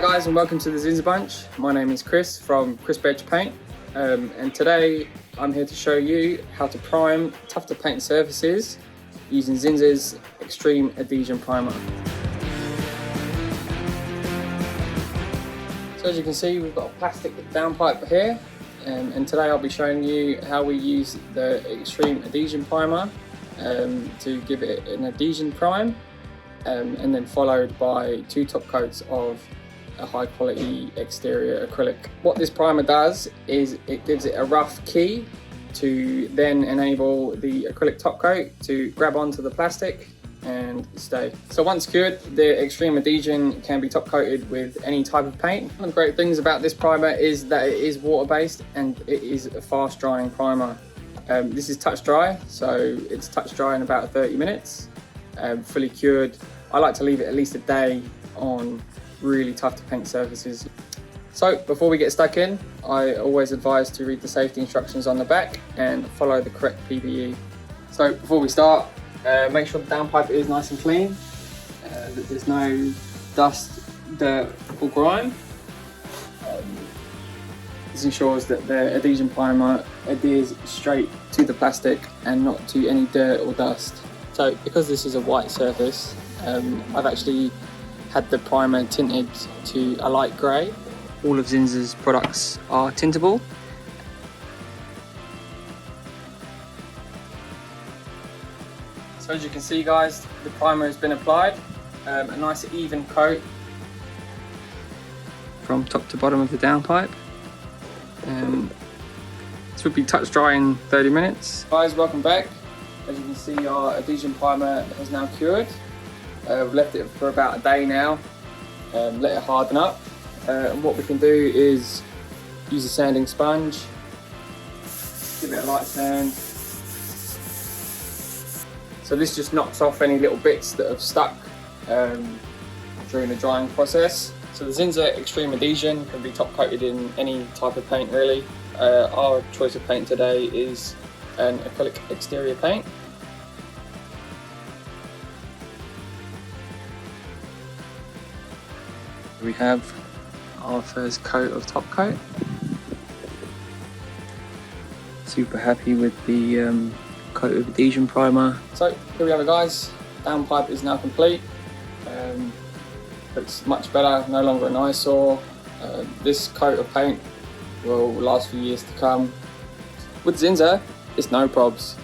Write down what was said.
Hi guys, and welcome to the Zinsser Bunch. My name is Chris from Crisp Edge Paint, and today I'm here to show you how to prime tough to paint surfaces using Zinsser's Extreme Adhesion Primer. So as you can see, we've got a plastic downpipe here, and today I'll be showing you how we use the Extreme Adhesion Primer to give it an adhesion prime, and then followed by 2 top coats of a high quality exterior acrylic. What this primer does is it gives it a rough key to then enable the acrylic top coat to grab onto the plastic and stay. So once cured, the Extreme Adhesion can be top coated with any type of paint. One of the great things about this primer is that it is water based and it is a fast drying primer. This is touch dry, so it's touch dry in about 30 minutes, fully cured. I like to leave it at least a day on really tough to paint surfaces. So before we get stuck in, I always advise to read the safety instructions on the back and follow the correct PPE. So before we start, make sure the downpipe is nice and clean, that there's no dust, dirt or grime. This ensures that the adhesion primer adheres straight to the plastic and not to any dirt or dust. So because this is a white surface, I've actually had the primer tinted to a light grey. All of Zinsser's products are tintable. So as you can see guys, the primer has been applied, a nice even coat from top to bottom of the downpipe. This would be touch dry in 30 minutes. Guys, welcome back. As you can see, our adhesion primer has now cured. We've left it for about a day now, let it harden up. And what we can do is use a sanding sponge, give it a light sand. So this just knocks off any little bits that have stuck during the drying process. So the Zinsser Extreme Adhesion can be top coated in any type of paint really. Our choice of paint today is an acrylic exterior paint. We have our first coat of top coat. Super happy with the coat of adhesion primer. So here we have it guys, downpipe is now complete. Looks much better, no longer an eyesore. This coat of paint will last for years to come. With Zinsser, it's no probs.